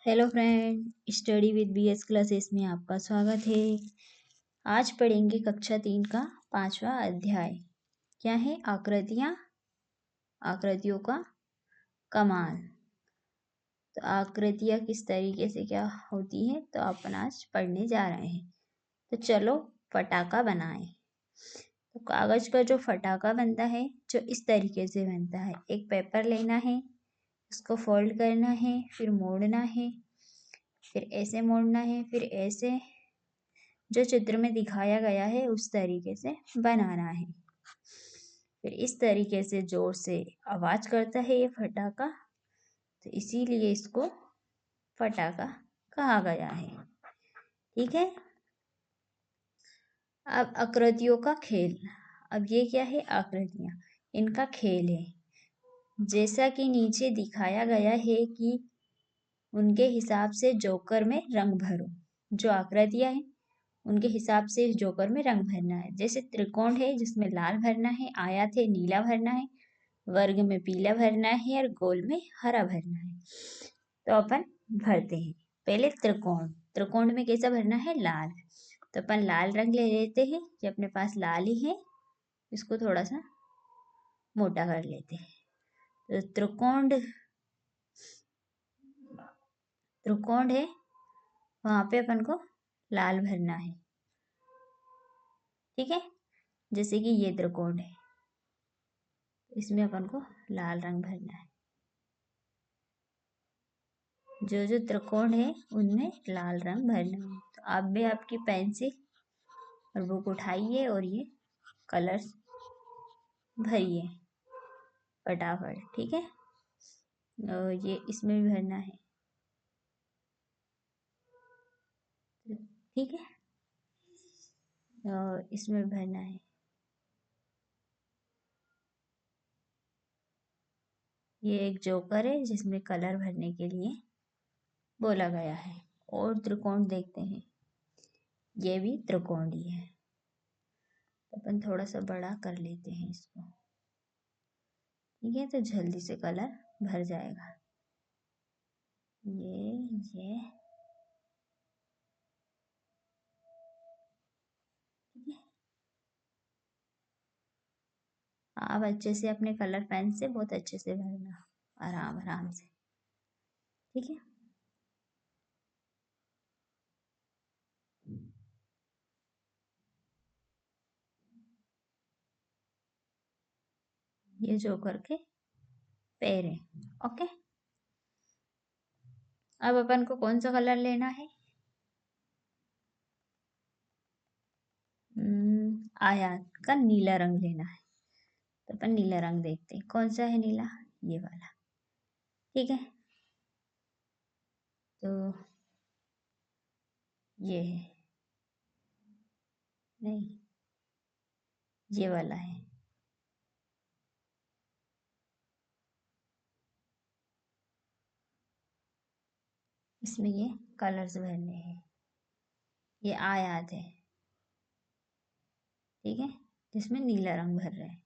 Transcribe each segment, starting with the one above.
Hello friend, study with BS classes में आपका स्वागत है। आज पढ़ेंगे कक्षा 3 का 5वां अध्याय। क्या है? आकृतियाँ, आकृतियों का कमाल। तो आकृतियाँ किस तरीके से क्या होती है तो अपन आज पढ़ने जा रहे हैं। तो चलो फटाका बनाएं। तो कागज का जो फटाका बनता है जो इस तरीके से बनता है, एक पेपर लेना है, उसको फोल्ड करना है, फिर मोड़ना है, फिर ऐसे मोड़ना है, फिर ऐसे, जो चित्र में दिखाया गया है उस तरीके से बनाना है। फिर इस तरीके से जोर से आवाज करता है ये फटाका, तो इसीलिए इसको फटाका कहा गया है। ठीक है। अब आकृतियों का खेल। अब ये क्या है? आकृतियां, इनका खेल है। जैसा कि नीचे दिखाया गया है कि उनके हिसाब से जोकर में रंग भरो। जो आकृतियां हैं उनके हिसाब से इस जोकर में रंग भरना है। जैसे त्रिकोण है जिसमें लाल भरना है, आयत है नीला भरना है, वर्ग में पीला भरना है और गोल में हरा भरना है। तो अपन भरते हैं। पहले त्रिकोण, त्रिकोण में कैसा भरना है? लाल। तो अपन लाल रंग ले लेते हैं, ये अपने पास लाल ही है, इसको थोड़ा सा मोटा कर लेते हैं। तो त्रिकोण, त्रिकोण है वहां पे अपन को लाल भरना है। ठीक है। जैसे कि ये त्रिकोण है, इसमें अपन को लाल रंग भरना है। जो जो त्रिकोण है उनमें लाल रंग भरना है। तो आप भी आपकी पेंसिल और बुक उठाइए और ये कलर्स भरिए फटाफट। ठीक है। और ये इसमें भी भरना है। ठीक है। और इसमें भी भरना है। ये एक जोकर है जिसमें कलर भरने के लिए बोला गया है। और त्रिकोण देखते हैं, ये भी त्रिकोण ही है। अपन थोड़ा सा बड़ा कर लेते हैं इसको। ठीक है। तो जल्दी से कलर भर जाएगा। ये ठीक है। आप अच्छे से अपने कलर पेन से बहुत अच्छे से भरना, आराम आराम से। ठीक है। ये जोकर के पैर है। ओके। अब अपन को कौन सा कलर लेना है? आयत का नीला रंग लेना है। तो अपन नीला रंग देखते हैं, कौन सा है नीला? ये वाला। ठीक है। तो ये है, नहीं, ये वाला है। इसमें ये कलर्स भरने हैं। ये आयत है। ठीक है। जिसमें नीला रंग भर रहे हैं।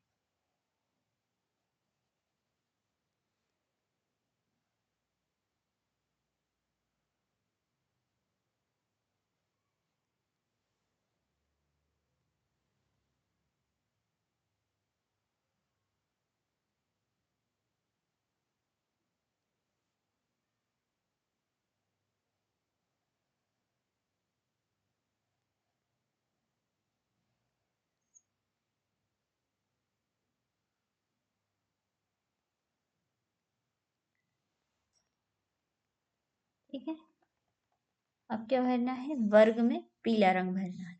ठीक है। अब क्या भरना है? वर्ग में पीला रंग भरना है।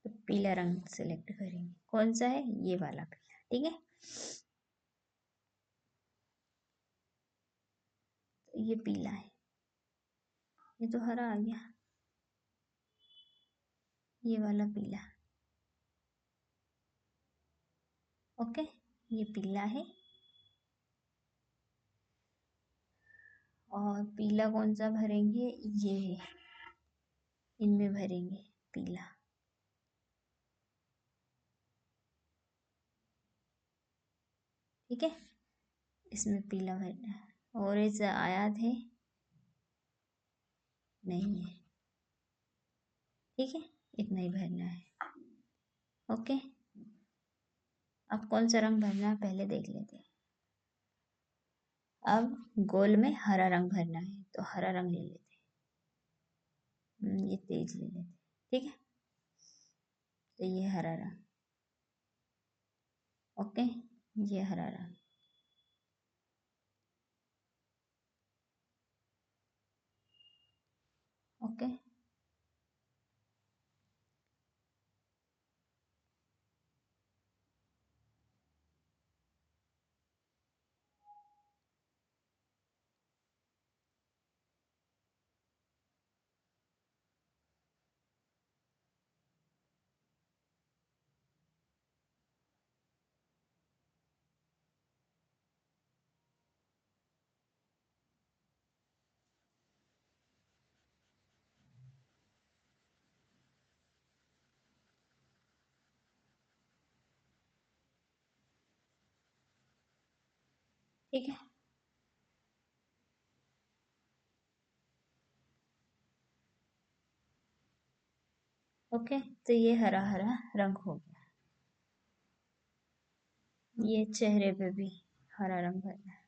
तो पीला रंग सिलेक्ट करेंगे। कौन सा है? ये वाला पीला। ठीक है। तो ये पीला है, ये तो हरा आ गया। ये वाला पीला। ओके। ये पीला है। और पीला कौन सा भरेंगे? ये है, इनमें भरेंगे पीला। ठीक है। इसमें पीला भरना है। और इस आयत है, नहीं है। ठीक है, इतना ही भरना है। ओके, अब कौन सा रंग भरना है पहले देख लेते हैं। अब गोल में हरा रंग भरना है, तो हरा रंग ले लेते हैं। ये तेज ले लेते हैं। ठीक है, तो ये हरा रंग। ओके, ये हरा रंग। ओके, ठीक है। ओके, तो ये हरा हरा रंग हो गया। ये चेहरे पे भी हरा रंग भरना है।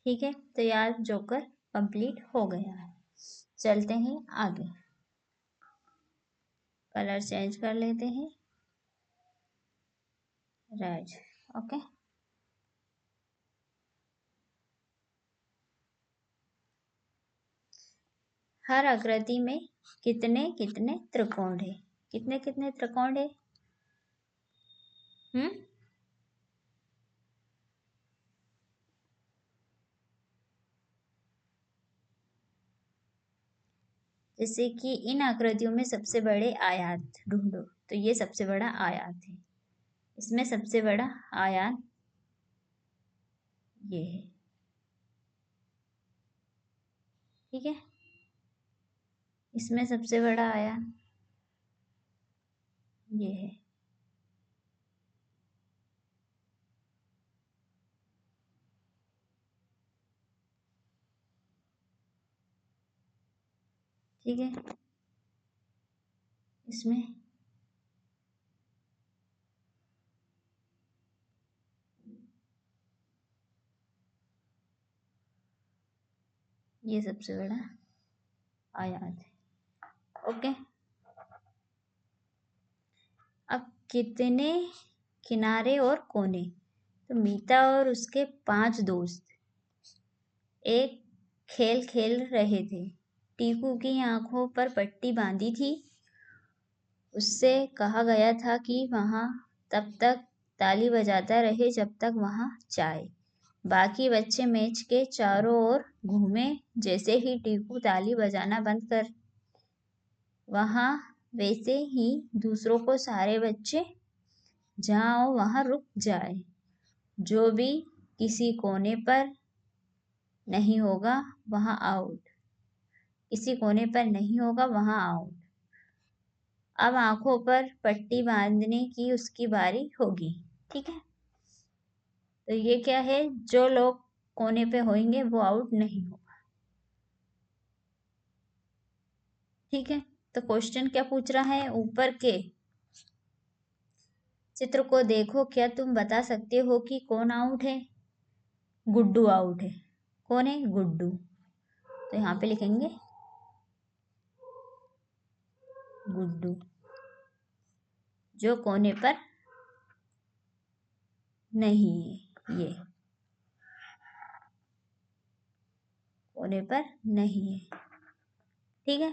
ठीक है, तो यार जोकर कंप्लीट हो गया है। चलते हैं आगे। कलर चेंज कर लेते हैं, रेड। ओके, हर आकृति में कितने कितने त्रिकोण है? कितने कितने त्रिकोण है? हम्म, जैसे कि इन आकृतियों में सबसे बड़े आयात ढूंढो, तो ये सबसे बड़ा आयात है। इसमें सबसे बड़ा आयात ये है। ठीक है, इसमें सबसे बड़ा आयात ये है। ठीक है, इसमें ये सबसे बड़ा आयात है। ओके, अब कितने किनारे और कोने? तो मीता और उसके 5 दोस्त एक खेल खेल रहे थे। टीकू की आंखों पर पट्टी बांधी थी। उससे कहा गया था कि वहां तब तक ताली बजाता रहे जब तक वहां चाय। बाकी बच्चे मेज के चारों ओर घूमे। जैसे ही टीकू ताली बजाना बंद कर वहां, वैसे ही दूसरों को सारे बच्चे जहाँ वहां रुक जाए। जो भी किसी कोने पर नहीं होगा वहां आउट। किसी कोने पर नहीं होगा वहां आउट। अब आंखों पर पट्टी बांधने की उसकी बारी होगी। ठीक है, तो ये क्या है? जो लोग कोने पे होंगे वो आउट नहीं होगा। ठीक है, तो क्वेश्चन क्या पूछ रहा है? ऊपर के चित्र को देखो, क्या तुम बता सकते हो कि कौन आउट है? गुड्डू आउट है। कौन है? गुड्डू। तो यहाँ पे लिखेंगे गुड्डू, जो कोने पर नहीं है। ये कोने पर नहीं है। ठीक है,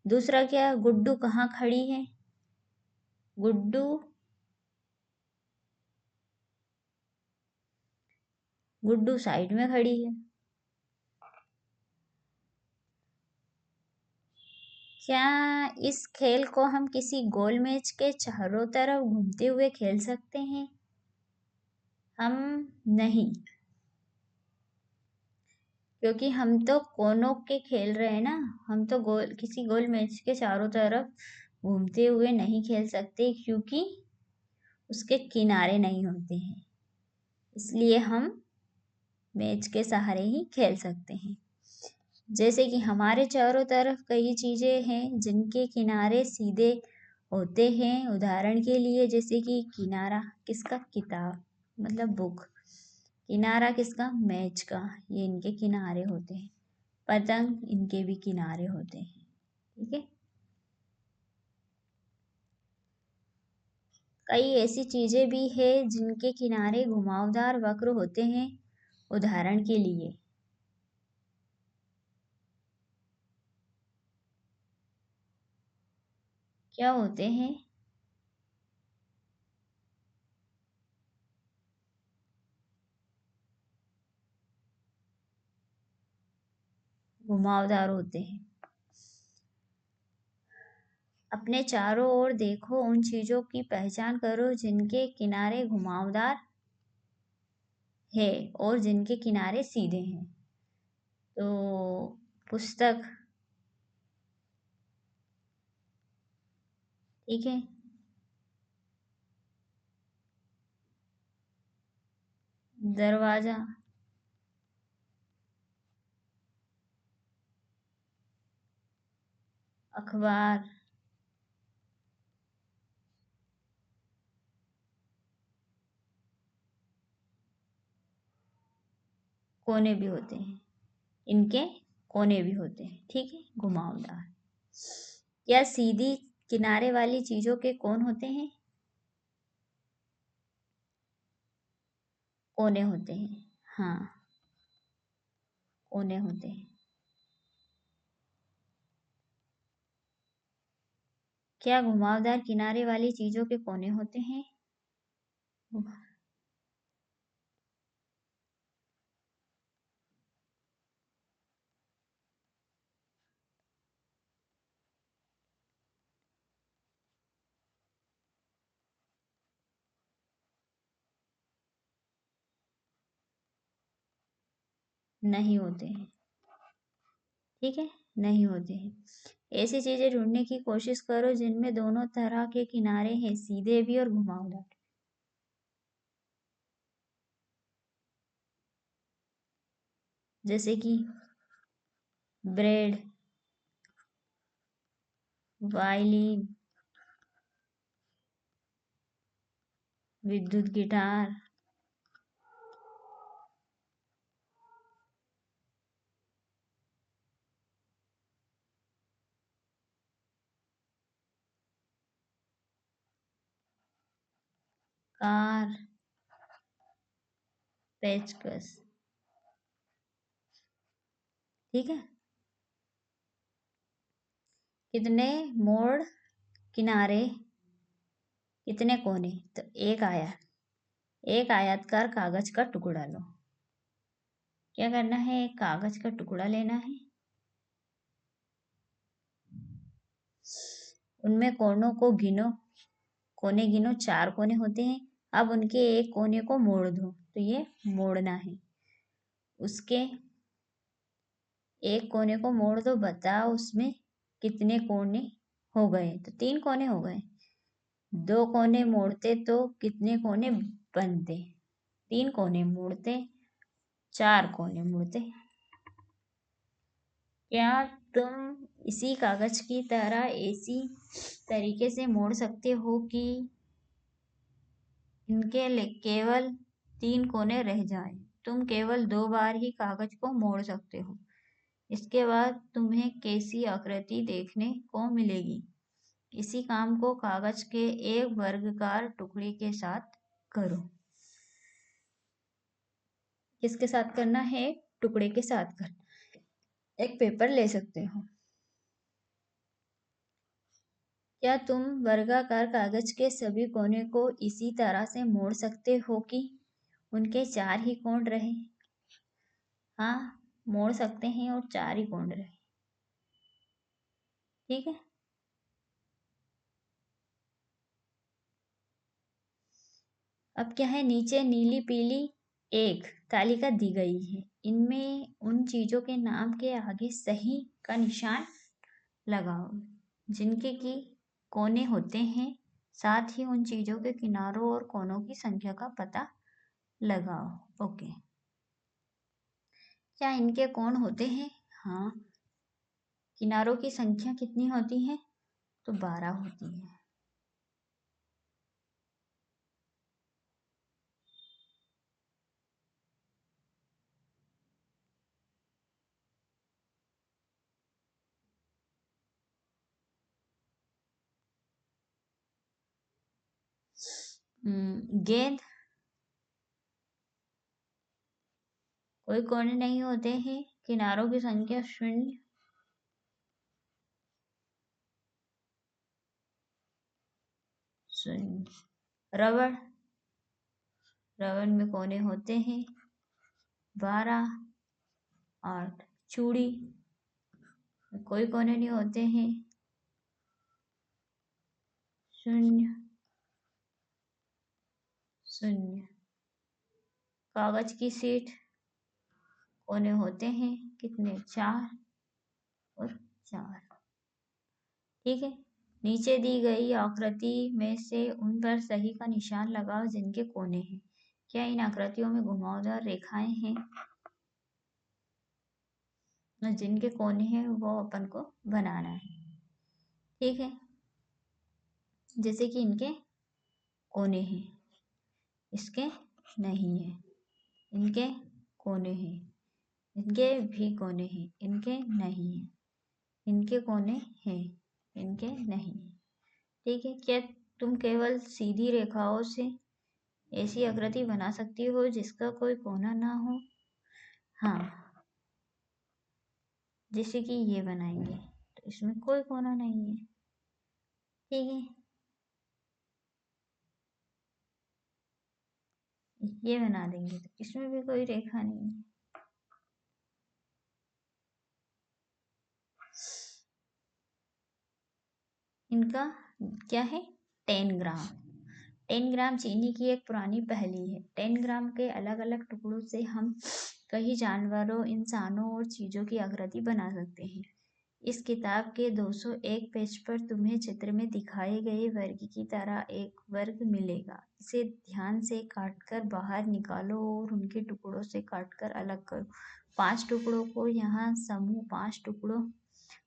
दूसरा क्या? गुड्डू कहाँ खड़ी है? गुड्डू गुड्डू साइड में खड़ी है। क्या इस खेल को हम किसी गोल मेज के चारों तरफ घूमते हुए खेल सकते हैं? हम नहीं, क्योंकि हम तो कोनों के खेल रहे हैं ना। हम तो किसी गोल मेज के चारों तरफ घूमते हुए नहीं खेल सकते, क्योंकि उसके किनारे नहीं होते हैं। इसलिए हम मेज के सहारे ही खेल सकते हैं। जैसे कि हमारे चारों तरफ कई चीजें हैं जिनके किनारे सीधे होते हैं। उदाहरण के लिए जैसे कि किनारा किसका? किताब, मतलब बुक। किनारा किसका? मेज का। ये इनके किनारे होते हैं। पतंग, इनके भी किनारे होते हैं। ठीक है। कई ऐसी चीजें भी है जिनके किनारे घुमावदार वक्र होते हैं। उदाहरण के लिए क्या होते हैं? घुमावदार होते हैं। अपने चारों ओर देखो, उन चीजों की पहचान करो जिनके किनारे घुमावदार है और जिनके किनारे सीधे हैं। तो पुस्तक, ठीक है। दरवाजा, अखबार, कोने भी होते हैं। इनके कोने भी होते हैं, ठीक है, घुमावदार। क्या सीधी किनारे वाली चीजों के कौन होते हैं? कोने होते हैं। हाँ, कोने होते हैं। क्या घुमावदार किनारे वाली चीजों के कोने होते हैं? नहीं होते हैं, ठीक है, नहीं होते हैं। ऐसी चीजें ढूंढने की कोशिश करो जिनमें दोनों तरह के किनारे हैं, सीधे भी और घुमावदार। जैसे कि ब्रेड, वायलिन, विद्युत गिटार, कार, पेचकस, ठीक है। कितने मोड़, किनारे, कितने कोने? तो एक आयताकार कागज का टुकड़ा लो। क्या करना है? एक कागज का टुकड़ा लेना है। उनमें कोनों को गिनो, कोने गिनो, 4 कोने होते हैं। अब उनके एक कोने को मोड़ दो, तो ये मोड़ना है। उसके एक कोने को मोड़ दो, बताओ उसमें कितने कोने हो गए? तो 3 कोने हो गए। 2 कोने मोड़ते तो कितने कोने बनते? 3 कोने मोड़ते, 4 कोने मुड़ते। क्या तुम इसी कागज की तरह ऐसी तरीके से मोड़ सकते हो कि इनके केवल 3 कोने रह जाएं? तुम केवल 2 बार ही कागज को मोड़ सकते हो। इसके बाद तुम्हें कैसी आकृति देखने को मिलेगी? इसी काम को कागज के एक वर्गाकार टुकड़े के साथ करो। किसके साथ करना है? टुकड़े के साथ करना। एक पेपर ले सकते हो। क्या तुम वर्गाकार कागज के सभी कोने को इसी तरह से मोड़ सकते हो कि उनके 4 ही कोण रहे? हाँ, मोड़ सकते हैं और 4 ही कोण रहे। ठीक है। अब क्या है, नीचे नीली पीली एक तालिका दी गई है। इनमें उन चीजों के नाम के आगे सही का निशान लगाओ जिनके की कोने होते हैं। साथ ही उन चीजों के किनारों और कोनों की संख्या का पता लगाओ। ओके, क्या इनके कोण होते हैं? हाँ। किनारों की संख्या कितनी होती है? तो 12 होती है। गेंद कोई कोने नहीं होते हैं। किनारों की संख्या 0। रबड़, रबड़ में कोने होते हैं 12। 8, चूड़ी कोई कोने नहीं होते हैं 0 0। कागज की सीट कोने होते हैं कितने? 4 और 4। ठीक है। नीचे दी गई आकृति में से उन पर सही का निशान लगाओ जिनके कोने हैं। क्या इन आकृतियों में घुमावदार रेखाएं हैं? जिनके कोने हैं वो अपन को बनाना है। ठीक है, जैसे कि इनके कोने हैं, इसके नहीं है, इनके कोने हैं, इनके भी कोने हैं, इनके नहीं है, इनके कोने हैं, इनके नहीं है। ठीक है। क्या तुम केवल सीधी रेखाओं से ऐसी आकृति बना सकती हो जिसका कोई कोना ना हो? हाँ, जैसे कि ये बनाएंगे तो इसमें कोई कोना नहीं है। ठीक है, ये बना देंगे तो इसमें भी कोई रेखा नहीं है। इनका क्या है? 10 ग्राम। 10 ग्राम चीनी की एक पुरानी पहेली है। 10 ग्राम के अलग अलग टुकड़ों से हम कई जानवरों, इंसानों और चीजों की आकृति बना सकते हैं। इस किताब के 201 पेज पर तुम्हें चित्र में दिखाए गए वर्ग की तरह एक वर्ग मिलेगा। इसे ध्यान से काटकर बाहर निकालो और उनके टुकड़ों से काटकर अलग करो। 5 टुकड़ों को यहाँ समूह 5 टुकड़ों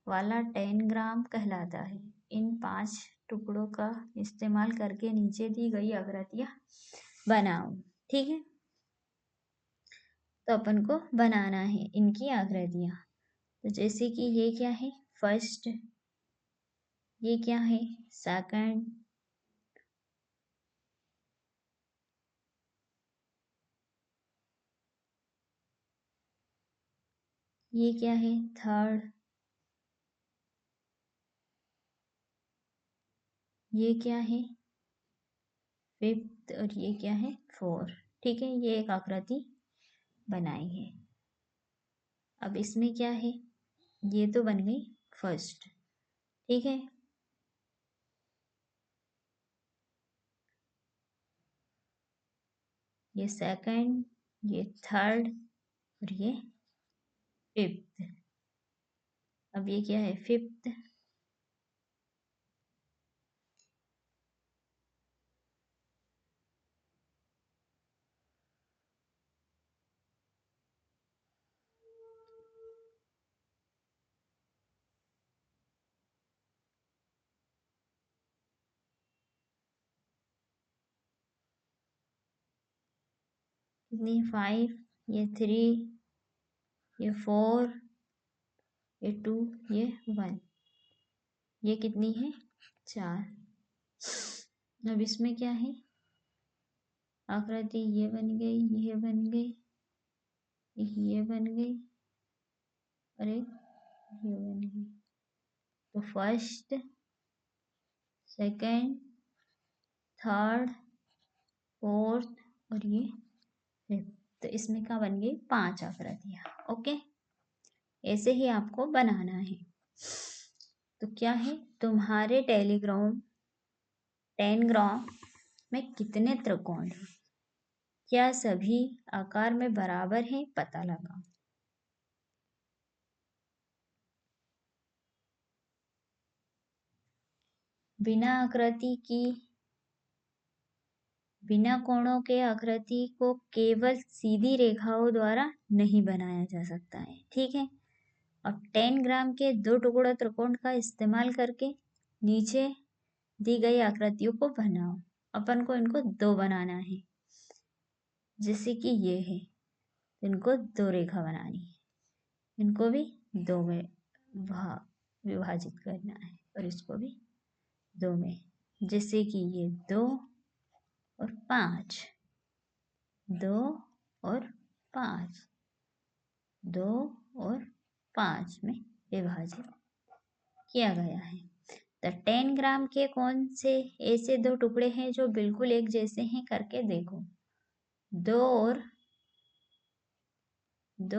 वाला 10 ग्राम कहलाता है। इन 5 टुकड़ों का इस्तेमाल करके नीचे दी गई आकृतियां बनाओ। ठीक है, तो अपन को बनाना है इनकी आकृतियां। तो जैसे कि ये क्या है? फर्स्ट। ये क्या है? सेकंड। ये क्या है? थर्ड। ये क्या है? फिफ्थ। और ये क्या है? फोर्थ। ठीक है, ये एक आकृति बनाई है। अब इसमें क्या है? ये तो बन गई फर्स्ट। ठीक है, ये सेकंड, ये थर्ड और ये फिफ्थ। अब ये क्या है? फिफ्थ। कितनी? 5। ये 3, ये 4, ये 2, ये 1। ये कितनी है? 4। अब इसमें क्या है? आकृति ये बन गई, ये बन गई, ये बन गई और एक ये बन गई। तो फर्स्ट, सेकंड, थर्ड, फोर्थ और ये फिफ्थ। तो इसमें क्या बन गई? 5 आकृतियां। ओके, ऐसे ही आपको बनाना है। तो क्या है, तुम्हारे टेनग्राम में कितने त्रिकोण हैं? क्या सभी आकार में बराबर हैं? पता लगाओ। बिना आकृति की, बिना कोणों के आकृति को केवल सीधी रेखाओं द्वारा नहीं बनाया जा सकता है। ठीक है। अब 10 ग्राम के 2 टुकड़ों त्रिकोण का इस्तेमाल करके नीचे दी गई आकृतियों को बनाओ। अपन को इनको 2 बनाना है, जैसे कि ये है, इनको 2 रेखा बनानी है, इनको भी 2 में विभाजित करना है और इसको भी 2 में, जैसे कि ये 2 और 5, 2 और 5, 2 और 5 में विभाजित किया गया है। तो 10 ग्राम के कौन से ऐसे 2 टुकड़े हैं जो बिल्कुल एक जैसे हैं, करके देखो। 2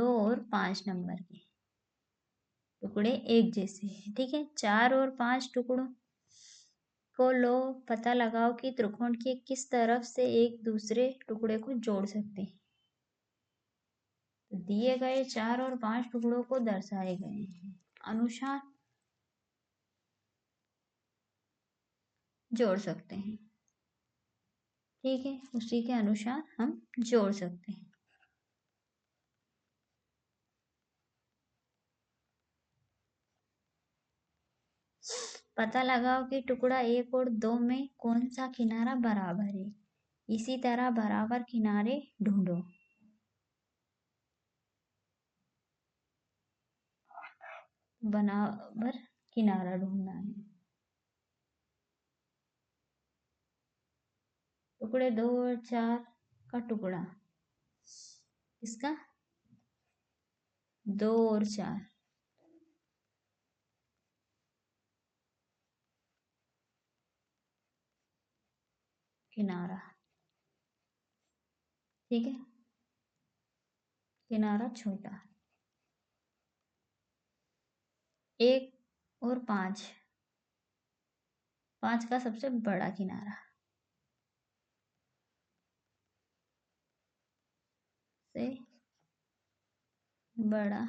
और 5 नंबर के टुकड़े एक जैसे हैं। ठीक है। 4 और 5 टुकड़ों को लो, पता लगाओ कि त्रिकोण के किस तरफ से एक दूसरे टुकड़े को जोड़ सकते हैं। तो दिए गए 4 और 5 टुकड़ों को दर्शाए गए हैं अनुसार जोड़ सकते हैं। ठीक है, उसी के अनुसार हम जोड़ सकते हैं। पता लगाओ कि टुकड़ा 1 और 2 में कौन सा किनारा बराबर है। इसी तरह बराबर किनारे ढूंढो। बराबर किनारा ढूंढना है। टुकड़े 2 और 4 का टुकड़ा, इसका 2 और 4 किनारा। ठीक है, किनारा छोटा। 1 और 5, 5 का सबसे बड़ा किनारा से बड़ा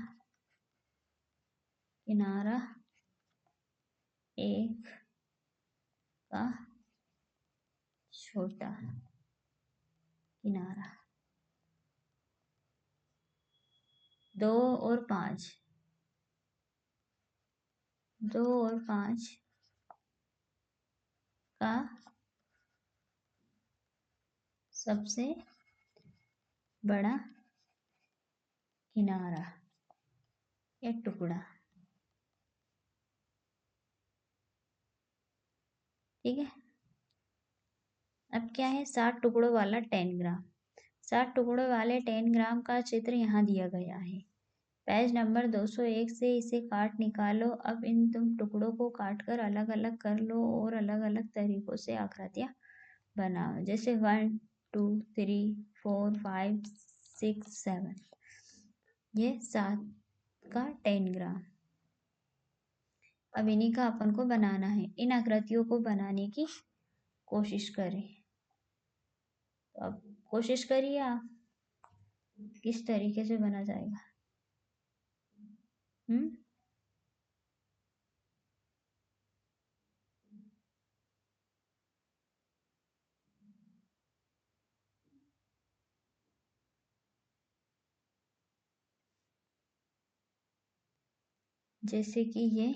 किनारा 1 का छोटा किनारा। 2 और 5, 2 और 5 का सबसे बड़ा किनारा या टुकड़ा। ठीक है। अब क्या है, 60 टुकड़ों वाला 10 ग्राम। 60 टुकड़ों वाले 10 ग्राम का चित्र यहाँ दिया गया है। पेज नंबर 201 से इसे काट निकालो। अब इन तुम टुकड़ों को काटकर अलग अलग कर लो और अलग अलग तरीकों से आकृतियाँ बनाओ, जैसे 1 2 3 4 5 6 7। ये 7 का 10 ग्राम। अब इन्हीं का अपन को बनाना है। इन आकृतियों को बनाने की कोशिश करें। तो अब कोशिश करिए आप, किस तरीके से बना जाएगा। जैसे कि ये,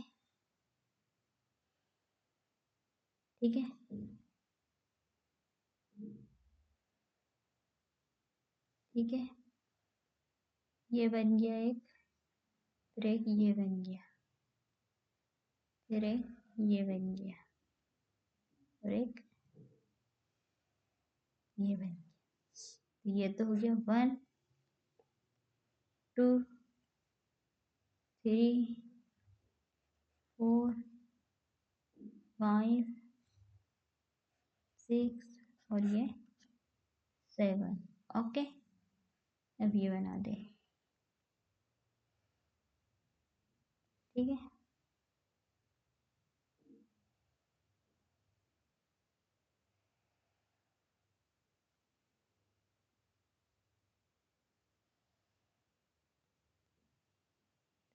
ठीक है, ठीक है, ये बन गया एक, फिर एक ये बन गया, फिर एक ये बन गया और एक ये बन गया। ये तो हो गया 1 2 3 4 5 6 और ये 7। ओके, अब ये बना दे। ठीक है,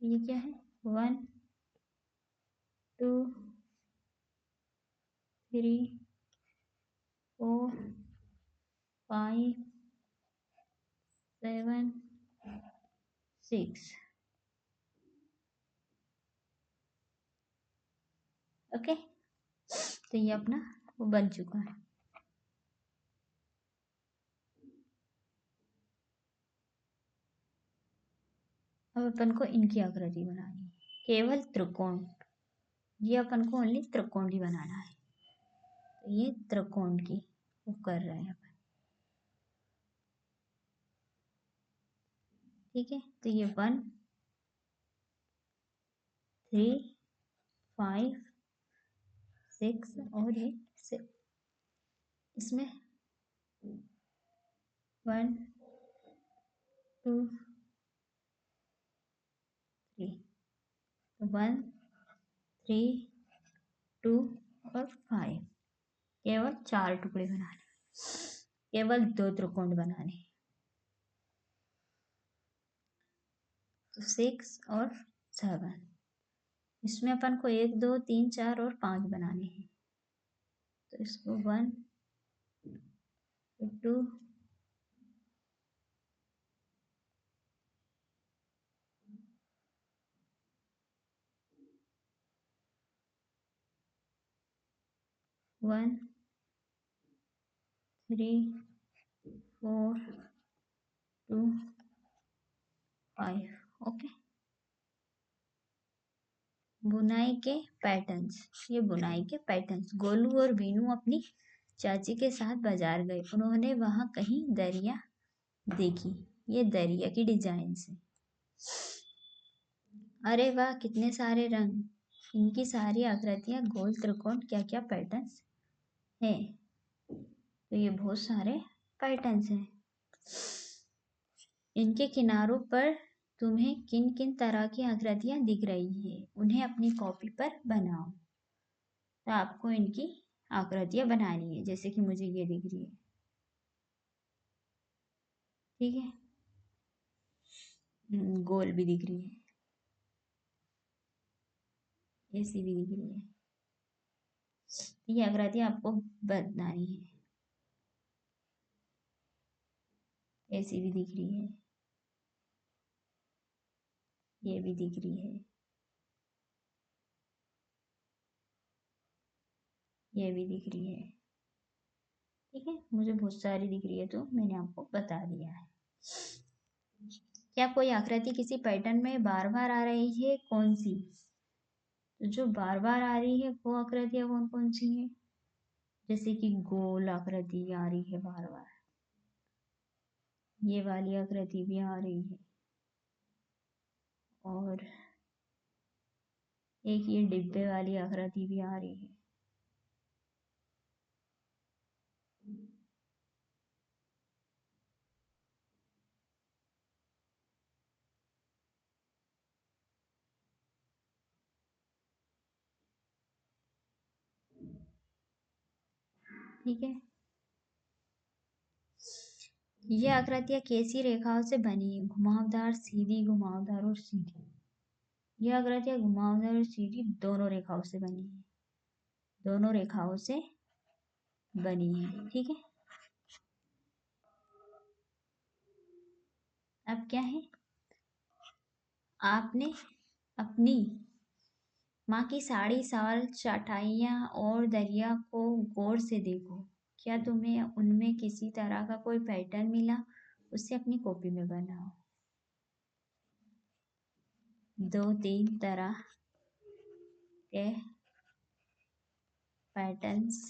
ये क्या है? 1 2 3 4 5 7 6। ओके, तो ये अपना वो बन चुका है। अब अपन को इनकी आकृति बनानी है, केवल त्रिकोण। ये अपन को ओनली त्रिकोण की बनाना है, तो ये त्रिकोण की वो कर रहे हैं अपन। ठीक है, तो ये 1 3 5 6 और ये 6। इसमें 1 2 3, 1 3 2 और 5। केवल 4 टुकड़े बनाने, केवल 2 त्रिकोण बनाने। तो 6 और 7, इसमें अपन को 1 2 3 4 और 5 बनाने हैं। तो इसको 1 2 1 3 4 2 5। ओके, बुनाई के पैटर्न्स। ये बुनाई के पैटर्न्स। गोलू और बीनू अपनी चाची के साथ बाजार गए। उन्होंने वहां कहीं दरिया देखी। ये दरिया की डिजाइन है। अरे वाह, कितने सारे रंग! इनकी सारी आकृतियां गोल, त्रिकोण, क्या क्या पैटर्न्स हैं। तो ये बहुत सारे पैटर्न्स हैं। इनके किनारों पर तुम्हें किन किन तरह की आकृतियां दिख रही है, उन्हें अपनी कॉपी पर बनाओ। तो आपको इनकी आकृतियां बनानी है, जैसे कि मुझे ये दिख रही है। ठीक है, गोल भी दिख रही है, ऐसी भी दिख रही है। ये आकृतियां आपको बनानी है। ऐसी भी दिख रही है, ये भी दिख रही है, ये भी दिख रही है। ठीक है, मुझे बहुत सारी दिख रही है, तो मैंने आपको बता दिया है। क्या कोई आकृति किसी पैटर्न में बार बार आ रही है? कौन सी? तो जो बार बार आ रही है वो आकृतियां कौन कौन सी है? जैसे कि गोल आकृति आ रही है बार बार, ये वाली आकृति भी आ रही है, और एक ये डिब्बे वाली आकृति भी आ रही है। ठीक है, ये आकृतियां कैसी रेखाओं से बनी है? घुमावदार, सीधी, घुमावदार और सीधी। ये आकृतियां घुमावदार और सीधी दोनों रेखाओं से बनी है, दोनों रेखाओं से बनी है। ठीक है, अब क्या है? आपने अपनी माँ की साड़ी, साल, चटाइयाँ और दरिया को गौर से देखो। क्या तुम्हें उनमें किसी तरह का कोई पैटर्न मिला? उसे अपनी कॉपी में बनाओ। 2-3 तरह के पैटर्न्स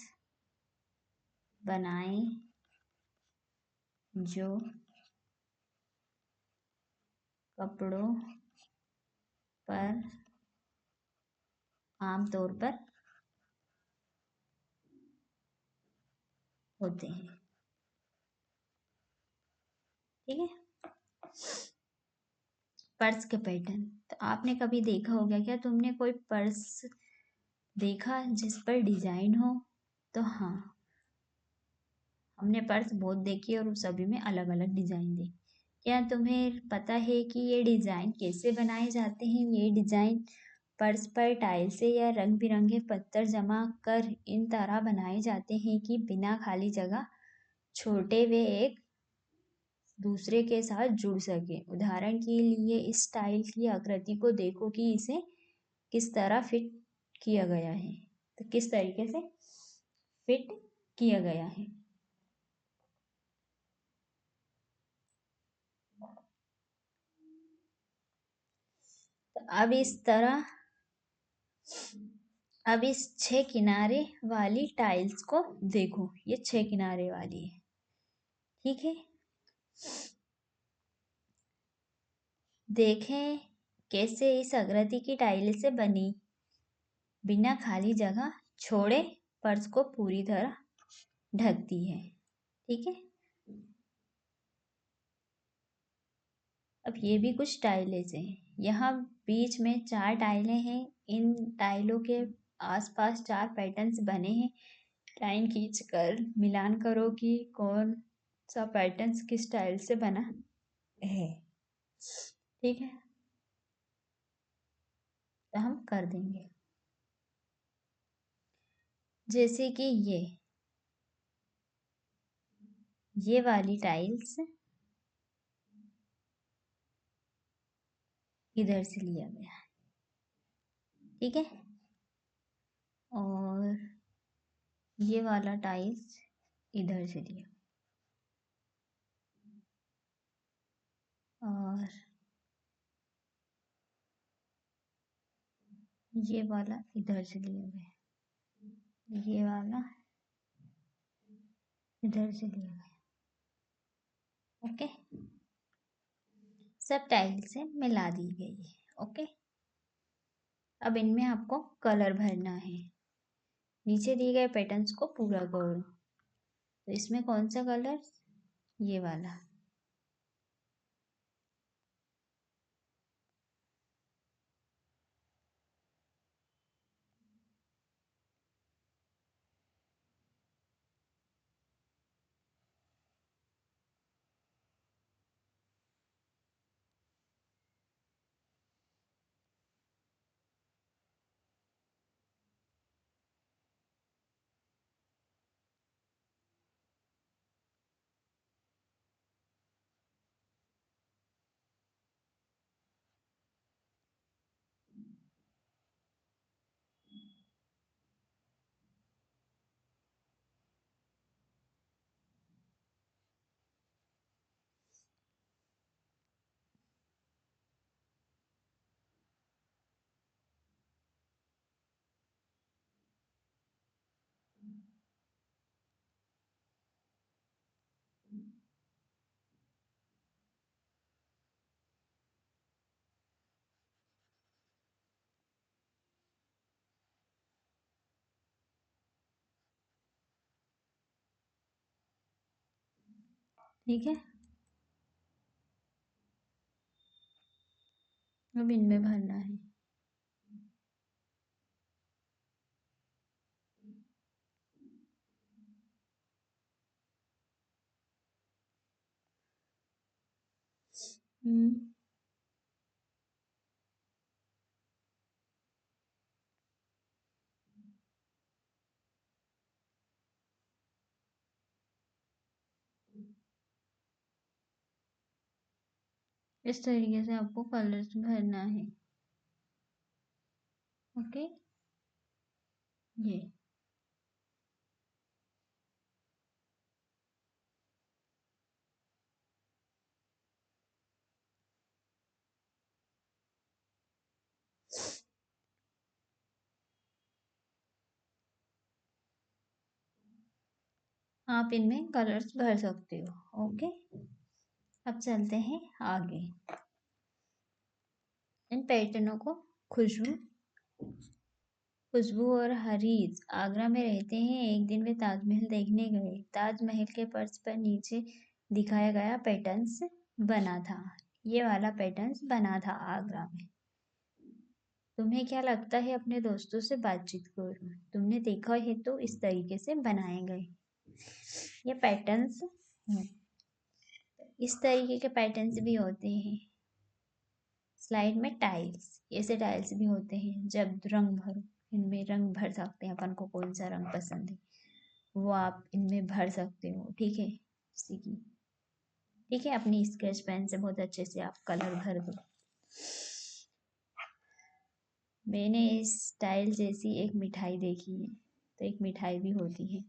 बनाएं जो कपड़ों पर आमतौर पर होते हैं। ठीक है, पर्स के पैटर्न। तो आपने कभी देखा होगा, क्या तुमने कोई पर्स देखा जिस पर डिजाइन हो? तो हाँ, हमने पर्स बहुत देखी और सभी में अलग अलग डिजाइन देखी। क्या तुम्हें पता है कि ये डिज़ाइन कैसे बनाए जाते हैं? ये डिज़ाइन फर्श पर टाइल से या रंग बिरंगे पत्थर जमा कर इन तरह बनाए जाते हैं कि बिना खाली जगह छोटे वे एक दूसरे के साथ जुड़ सके। उदाहरण के लिए इस टाइल की आकृति को देखो कि इसे किस तरह फिट किया गया है। तो किस तरीके से फिट किया गया है। तो अब इस 6 किनारे वाली टाइल्स को देखो, ये 6 किनारे वाली है, ठीक है। देखें कैसे इस आकृति की टाइल से बनी, बिना खाली जगह छोड़े फर्श को पूरी तरह ढकती है, ठीक है। अब ये भी कुछ टाइलें हैं। यहाँ बीच में 4 टाइलें हैं। इन टाइलों के आसपास 4 पैटर्न्स बने हैं। लाइन खींचकर मिलान करो कि कौन सा पैटर्न किस टाइल से बना है, ठीक है। तो हम कर देंगे। जैसे कि ये वाली टाइल्स इधर से लिया गया, ठीक है। और ये वाला टाइल्स इधर से लिया, और ये वाला इधर से लिया गया, ये वाला इधर से लिया गया, ओके। सब टाइल से मिला दी गई है, ओके। अब इनमें आपको कलर भरना है। नीचे दिए गए पैटर्न्स को पूरा करो। तो इसमें कौन सा कलर? ये वाला, ठीक है। अब इनमें भरना है। हम्म, इस तरीके से आपको कलर्स भरना है, ओके। ये आप इनमें कलर्स भर सकते हो, ओके। अब चलते हैं आगे। इन पैटर्नों को खुशबू खुशबू और हरीज आगरा में रहते हैं। एक दिन वे ताजमहल देखने गए। ताजमहल के फर्श पर नीचे दिखाया गया पैटर्न्स बना था। ये वाला पैटर्न्स बना था आगरा में। तुम्हें क्या लगता है? अपने दोस्तों से बातचीत करो। तुमने देखा है तो इस तरीके से बनाए गए ये पैटर्न्स हैं। इस तरीके के पैटर्न्स भी होते हैं। स्लाइड में टाइल्स, ऐसे टाइल्स भी होते हैं। जब रंग भरो, इनमें रंग भर सकते हैं अपन को, कौन सा रंग पसंद है वो आप इनमें भर सकते हो। ठीक है, जैसे कि ठीक है, अपनी स्केच पेन से बहुत अच्छे से आप कलर भर दो। मैंने इस टाइल जैसी एक मिठाई देखी है, तो एक मिठाई भी होती है।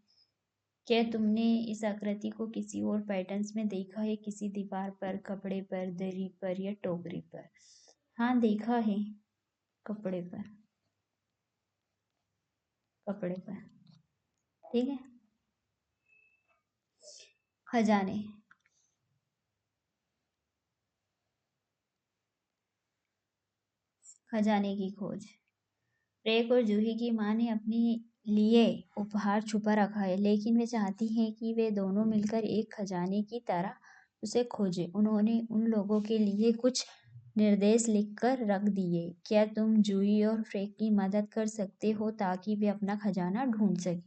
क्या तुमने इस आकृति को किसी और पैटर्न्स में देखा है? किसी दीवार पर, कपड़े पर, दरी पर या टोकरी पर? हाँ, देखा है, कपड़े पर, कपड़े पर। ठीक है। खजाने, खजाने की खोज। फ्रेक और जूही की माँ ने अपने लिए उपहार छुपा रखा है, लेकिन वे चाहती हैं कि वे दोनों मिलकर एक खजाने की तरह उसे खोजें। उन्होंने उन लोगों के लिए कुछ निर्देश लिखकर रख दिए। क्या तुम जूही और फ्रेक की मदद कर सकते हो ताकि वे अपना खजाना ढूंढ सकें?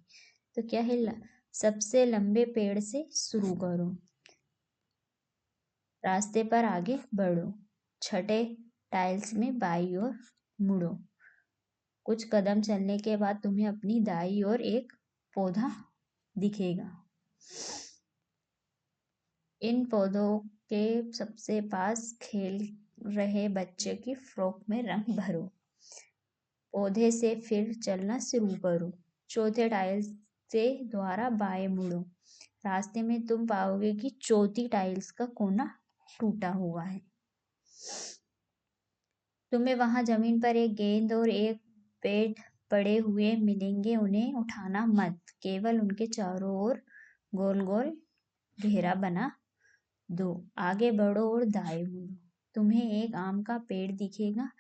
तो क्या है, सबसे लंबे पेड़ से शुरू करो, रास्ते पर आगे बढ़ो, छठे टाइल्स में बाईं ओर मुड़ो। कुछ कदम चलने के बाद तुम्हें अपनी दाईं ओर एक पौधा दिखेगा। इन पौधों के सबसे पास खेल रहे बच्चे की फ्रॉक में रंग भरो। पौधे से फिर चलना शुरू करो। चौथे टाइल्स से द्वारा बाएं मुड़ो। रास्ते में तुम पाओगे कि चौथी टाइल्स का कोना टूटा हुआ है। तुम्हें वहां जमीन पर एक गेंद और एक बैट पड़े हुए मिलेंगे। उन्हें उठाना मत, केवल उनके चारों ओर गोल गोल घेरा बना दो। आगे बढ़ो और दाएं मुड़ो। तुम्हें एक आम का पेड़ दिखेगा।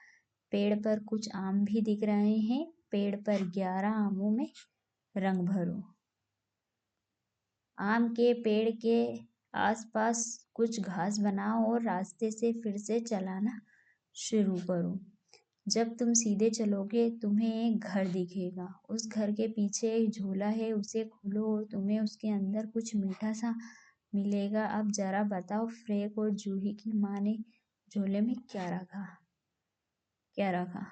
पेड़ पर कुछ आम भी दिख रहे हैं। पेड़ पर 11 आमों में रंग भरो। आम के पेड़ के आसपास कुछ घास बनाओ और रास्ते से फिर से चलाना शुरू करो। जब तुम सीधे चलोगे तुम्हें एक घर दिखेगा। उस घर के पीछे एक झोला है, उसे खोलो और तुम्हें उसके अंदर कुछ मीठा सा मिलेगा। अब जरा बताओ, फ्रेक और जूही की माँ ने झोले में क्या रखा? क्या रखा?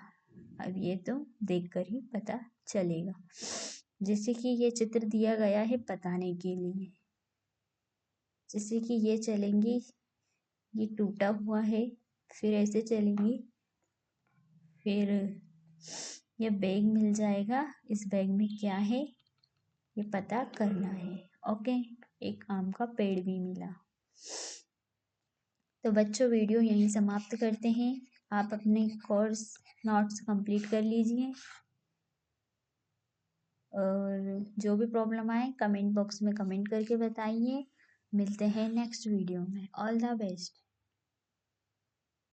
अब ये तो देखकर ही पता चलेगा। जैसे कि ये चित्र दिया गया है बताने के लिए। जैसे कि ये चलेंगी, ये टूटा हुआ है, फिर ऐसे चलेंगी, फिर ये बैग मिल जाएगा। इस बैग में क्या है ये पता करना है। ओके, एक आम का पेड़ भी मिला। तो बच्चों, वीडियो यहीं समाप्त करते हैं। आप अपने कोर्स नोट्स कंप्लीट कर लीजिए और जो भी प्रॉब्लम आए कमेंट बॉक्स में कमेंट करके बताइए। मिलते हैं नेक्स्ट वीडियो में। All the best.